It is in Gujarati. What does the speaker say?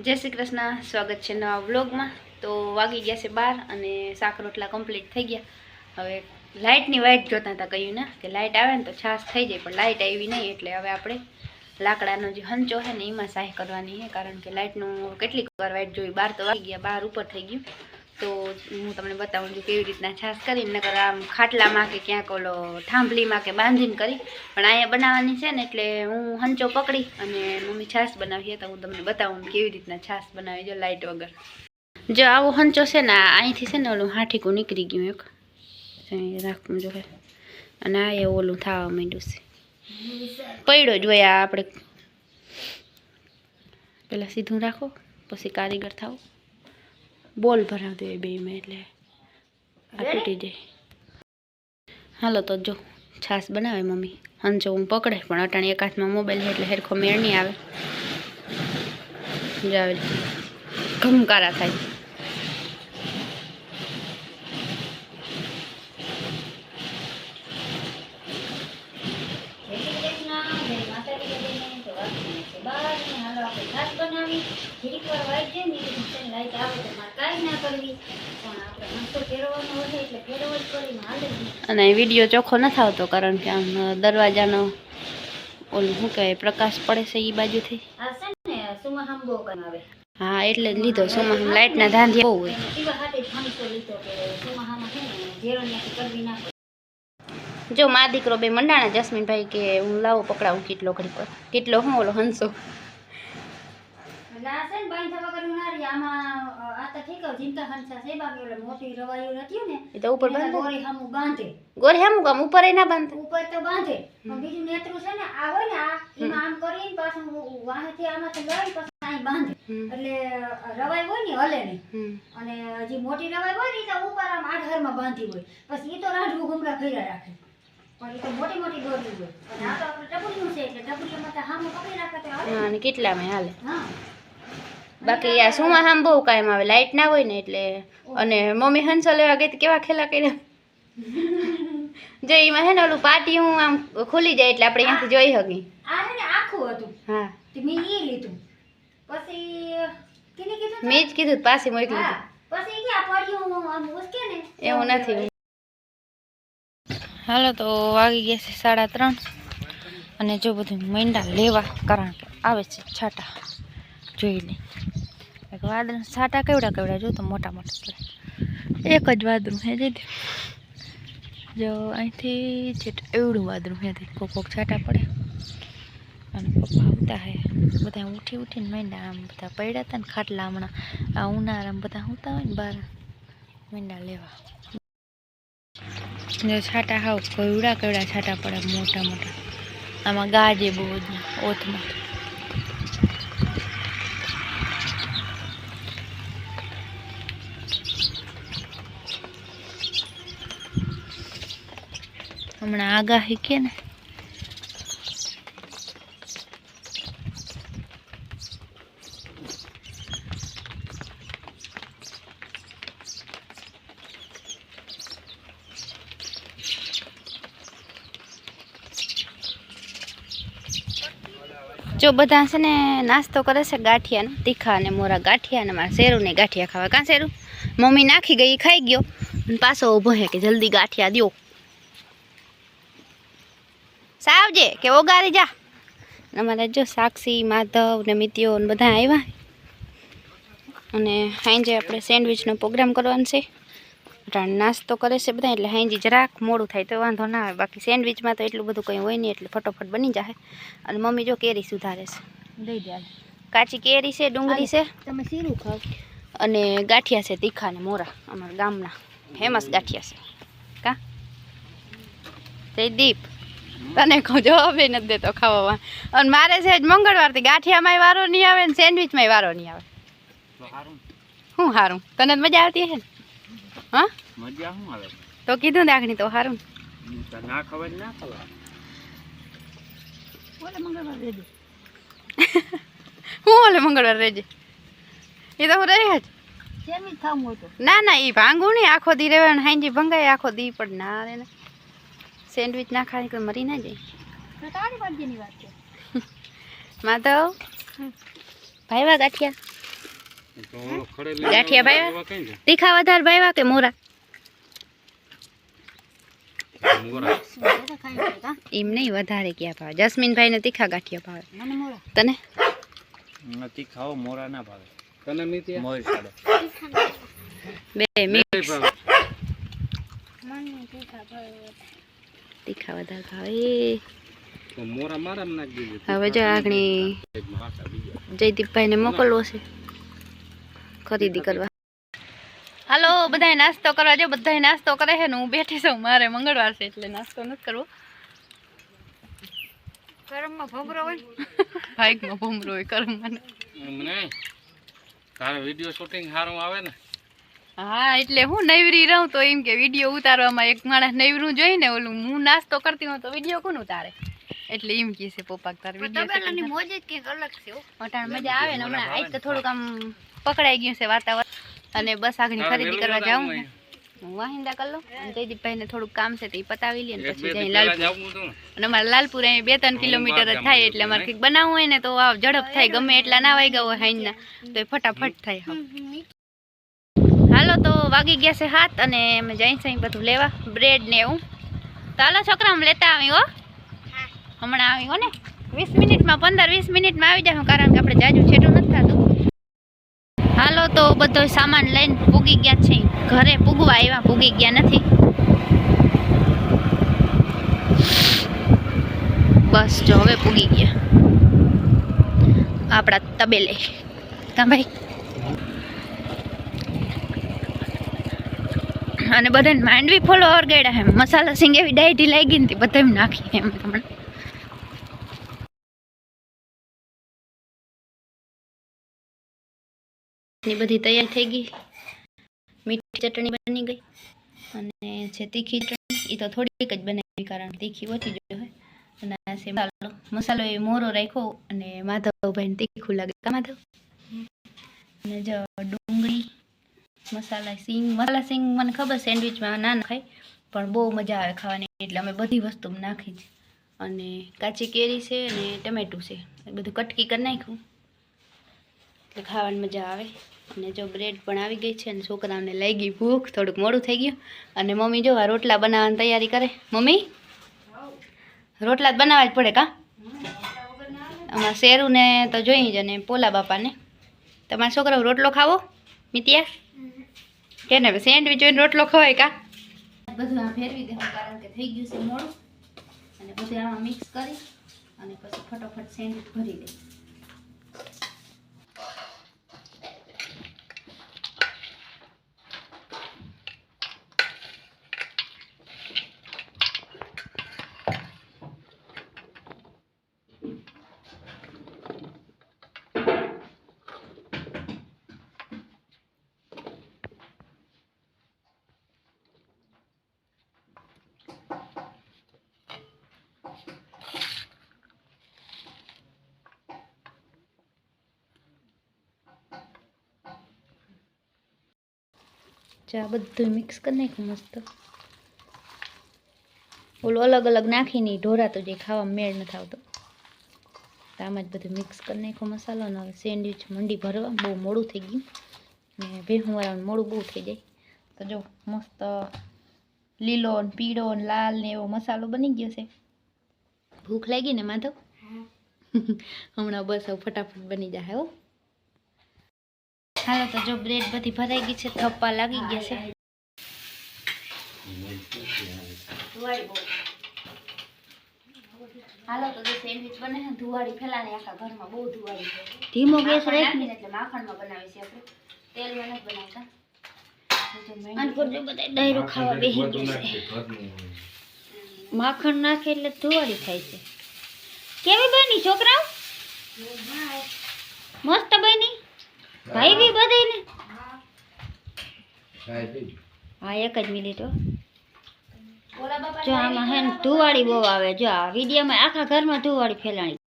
જય શ્રી કૃષ્ણ, સ્વાગત છે નવા વ્લોગમાં। તો વાગી ગયા છે 12 અને શાક રોટલા કમ્પ્લીટ થઈ ગયા। હવે લાઇટની વાઇટ જોતા હતા, કહ્યું ને કે લાઇટ આવે ને તો છાશ થઈ જાય, પણ લાઇટ આવી નહીં એટલે હવે આપણે લાકડાનો જે હંચો છે ને એમાં સાહ કરવાની છે, કારણ કે લાઇટનું કેટલીક વાર વાઇટ જોઈ। 12 તો વાગી ગયા, 12 ઉપર થઈ ગયું। તો હું તમને બતાવું છું કેવી રીતના છાશ કરીને, નકર આમ ખાટલામાં કે ક્યાંક ઓલો થાંભલીમાં કે બાંધીને કરી, પણ અહીંયા બનાવવાની છે ને એટલે હું હંચો પકડી અને મમ્મી છાશ બનાવીએ, તો હું તમને બતાવું કેવી રીતના છાશ બનાવી જો લાઇટ વગર। જો આવો હંચો છે ને અહીંથી છે ને ઓલું હાઠીકું નીકળી ગયું એક રાખવું જોઈએ, અને આ એ ઓલું થવા માંડ્યું છે, પડ્યો જ હોય। આ આપણે પેલા સીધું રાખો પછી કારીગર થાવ, બોલ ભરાવી દે બેમાં એટલે આ તૂટી જાય। હાલો તો જો છાશ બનાવે મમ્મી, હંચો હું પકડે પણ અટાણી એક હાથમાં મોબાઈલ છે એટલે હેરખો મેળ નહીં આવે, જો આવી ઘમકારા થાય। અને વિડીયો ચોખ્ખો નથી આવતો કારણ કે આમ દરવાજાનો ઓલું શું કહેવાય પ્રકાશ પડે છે એ બાજુથી, હા એટલે જ લીધો। સોમાં લાઇટના ધાંધિયા બહુ હોય। જો મા દીકરો બે મંડાણા, જસ્મીનભાઈ કે હું લાવો પકડાવું કેટલો ઘડી પર, કેટલો હું ઓલો હંસો એ તો ઉપર બાંધે, ગોરી હમું કામ ઉપર ના બાંધે, ઉપર તો બાંધે બીજું નેત્રું છે ને આ હોય ને આ એમાં આમ કરીને પાછું વાહેથી આમાંથી લઈ પછી અહીં બાંધે, એટલે રવાઈ હોય ને હલે નહીં, અને જે મોટી રવાઈ હોય ને તો ઉપર આમ આડહરમાં બાંધી હોય, પછી એ તો રાંધવું ગુમરા ફેરા રાખે, પણ એ તો મોટી મોટી દોરી હોય, અને આ તો આપણે ટપુલિયું છે એટલે ટપુલિયામાં તો હામું પકડી રાખે તો હાલે, હા અને કેટલામાં હાલે। હા બાકી આ સુમાં હામ બહુ કાયમ આવે, લાઇટ ના હોય ને એટલે। અને મમ્મી હંસો લેવા ગઈ તો કેવા ખેલા કર્યા જો એમાં છે ને ઓલું પાટિયું આમ ખુલી જાય એટલે આપણે અહીંયાથી જોઈ શકીએ। આ છે ને આખું હતું, હા મેં ઈ લીધું, પછી કેને કીધું મેં જ કીધું પાછી મોકલી દીધું, પછી કે આ પાટિયું આમ ઉસકે ને એવું નથી। હાલો તો વાગી ગયા છે 3:30 અને જો બધું માંડા લેવા, કારણ કે આવે છે છાટા, જોઈ લે વાદળ છાટા કેવડા કેવડા જો તો મોટા મોટા, એક જ વાદળું હે જઈ જો અહીંથી છેટ એવડું વાદળું હે, કોક કોક છાટા પડે, અને પપ્પા આવતા હે બધા ઉઠી ઉઠીને માંડા આમ બધા પડ્યા હતા ને ખાટલા, હમણાં આ ઉનાળામાં બધા હોતા હોય ને બહાર માંડા લેવા। જો છાટા હાવ કેવડા કેવડા છાટા પડે મોટા મોટા, આમાં ગાજે બહુ જ ઓથમાં। હમણાં આગાહી કે ને જો બધા છે ને નાસ્તો કરે છે ગાંઠિયાનો, તીખા અને મોરા ગાંઠિયા, અને મારા શેરુને ગાંઠિયા ખાવા। કાં શેરું મમ્મી નાખી ગઈ, ખાઈ ગયો અને પાછો ઊભો હે કે જલ્દી ગાંઠિયા દો, સાવજે કે ઓગારી જા। અમારે જો સાક્ષી, માધવ ને મિત્યો ને બધા આવ્યા, અને સાંજે આપણે સેન્ડવિચનો પ્રોગ્રામ કરવાનો છે। નાસ્તો કરે છે બધા એટલે સાંજે જરાક મોડું થાય તો વાંધો ના આવે, બાકી સેન્ડવિચમાં તો એટલું બધું કંઈ હોય નહીં એટલે ફટોફટ બની જાય। અને મમ્મી જો કેરી સુધારે છે, દઈ દે કાચી કેરી છે, ડુંગળી છે, તમે શીરું ખાવ, અને ગાંઠિયા છે તીખા ને મોરા, અમારા ગામના ફેમસ ગાંઠિયા છે। કા જયદીપ તને કહું જવાબ નથી દેતો ખાવામાં, અને મારે છે મંગળવારથી ગાંઠિયામાંય વારો નહીં આવે ને સેન્ડવિચમાંય વારો નહીં આવે। શું સારું, તને મજા આવતી હશે ને? હા મજા શું આવે તો કીધું દાખણી તો સારું ના ખબર ના ખબર ઓલે મંગળવાર રેજે હું ઓલે મંગળવાર રેજે એ તો હું રહી જ સેન્ડવિચ ખાવું હોય તો ના ના એ ભાંગું નહીં, આખો દી રહેવાનું હાંજી ભંગાય આખો દી પણ ના રે ને સેન્ડવિચ ના ખાય કોઈ મરી ના જાય। તારી મરજીની વાત છે। માધવ ભાઈવા ગાંઠિયા ગાંઠિયા ભાવ્યા તીખા વધારે ભાવ્યા કે મોરા એમ નહીં વધારે ક્યાં ભાવે જસ્મીનભાઈ ને તીખા ગાંઠિયા ભાવે તને તીખા મોરા ના ભાવે તને મીઠી મોર સાડો બે મિક્સ તીખા વધારે ભાવે તો મોરા મારા નાખી દીધું હવે જો આગણી જયદીપભાઈ ને મોકલવો છે ખરીદી કરવા હાલો બધાય નાસ્તો કરવા જો બધાય નાસ્તો કરે છે ને હું બેઠી છું મારે મંગળવાર છે એટલે નાસ્તો નથી કરવો કરમમાં ભમરો હોય ભાઈકમાં ભમરો હોય કરમમાં નહીં તારો વિડિયો શૂટિંગ સારું આવે ને હા એટલે હું નવરી રહું તો એમ કે વિડિયો ઉતારવામાં એક માણસ નવરું જોઈને ઓલું હું નાસ્તો કરતી હોઉં તો વિડિયો કોણ ઉતારે એટલે એમ કહે છે પપ્પા તાર વિડિયો મોજ જ કંઈક અલગ છે અટાણ મજા આવે ને હમણાં આજ તો થોડુંક આમ પકડાઈ ગયું છે વાતાવરણ અને બસ આગળ ખરીદી કરવા જાઉં ને હું વાહિંદા કરી લઉં અને જયદીપભાઈને થોડુંક કામ છે તો એ પતાવી લઈએ ને પછી જઈ લાલપુર અને અમારે લાલપુર અહીં 2-3 કિલોમીટર જ થાય એટલે અમારે કંઈક બનાવવું હોય ને તો ઝડપ થાય ગમે એટલા ના વાગ્યા હોય હાઈના તો એ ફટાફટ થાય હાલો તો વાગી ગયા છે 7 અને અમે જઈ સહી બધું લેવા બ્રેડ ને એવું તો હાલો છોકરા અમે લેતા આવી હો હમણાં આવી હો ને 20 મિનિટમાં 15-20 મિનિટમાં આવી જાય કારણ કે આપણે જાજુ છેટું નથી થતું હાલો તો બધો સામાન લઈને પૂગી ગયા છે ઘરે પૂગવા આવ્યા પૂગી ગયા નથી બસ જો હવે પૂગી ગયા આપણા તબેલે કા ભાઈ અને બધાને માંડવી ફોલો ઓરગેડા હે મસાલા સિંગ એવી ડાયટી લાગી ને બધા એમ નાખી એમ તમને ની બધી તૈયાર થઈ ગઈ મીઠી ચટણી બની ગઈ અને છે તીખી ચટણી એ તો થોડીક જ બનાવી કારણ તીખી ઓછી જોઈએ અને આ છે મસાલો એ મોરો રાખ્યો અને માધવભાઈને તીખું લાગે કા માધવ અને જો ડુંગળી મસાલા સિંગ મને ખબર સેન્ડવિચમાં ના ખાય પણ બહુ મજા આવે ખાવાની એટલે અમે બધી વસ્તુ નાખી છે અને કાચી કેરી છે અને ટમેટું છે એ બધું કટકી કરી નાખ્યું એટલે ખાવાની મજા આવે અને જો બ્રેડ પણ આવી ગઈ છે અને છોકરાઓને લાગી ભૂખ થોડુંક મોડું થઈ ગયું અને મમ્મી જો આ રોટલા બનાવવાની તૈયારી કરે મમ્મી રોટલા જ બનાવવા જ પડે કા અમારા શેરુને તો જોઈ જ અને પોલા બાપાને તમારા છોકરાઓ રોટલો ખાવો મિતિયા કે ને સેન્ડવિચ જોઈને રોટલો ખવાય કા બધું આ ફેરવી દેવું કારણ કે થઈ ગયું છે મોડું અને બધું આમાં મિક્સ કરી અને પછી ફટાફટ સેન્ડવિચ ભરી દે ચા બધું મિક્સ કરી નાખ્યું મસ્ત ઓલું અલગ અલગ નાખીને ઢોરા તો જે ખાવા મેળ નથી આવતો આમાં જ બધું મિક્સ કરી નાખ્યો મસાલો ને હવે સેન્ડવિચ મંડી ભરવા બહુ મોડું થઈ ગયું ને ભેહુંવાળાનું મોડું બહુ થઈ જાય તો જો મસ્ત લીલો ને પીળો ને લાલ ને એવો મસાલો બની ગયો છે ભૂખ લાગી ને માધવ હમણાં બસ હવે ફટાફટ બની જાય હો હાલો તો જો બ્રેડ બધી ભરાઈ ગઈ છે થપ્પા લાગી ગયા છે હાલો તો સેન્ડવિચ બને છે ધુવાડી ફેલાને આખા ઘરમાં બહુ ધુવાડી છે ધીમો ગેસ રાખીને એટલે માખણમાં બનાવી છે આપણે તેલમાં નથી બનાવતા અનપુર જો બધા ડાયરો ખાવા બેસી ગયા છે માખણ નાખે એટલે ધુવાડી થાય છે કેવી બની છોકરાઓ મસ્ત બની ભાઈ બી બધાને હા એક જ મિનિટ જો આમાં હે ને ધુવાડી બહુ આવે જો આ વિડીયોમાં આખા ઘરમાં ધુવાડી ફેલાણી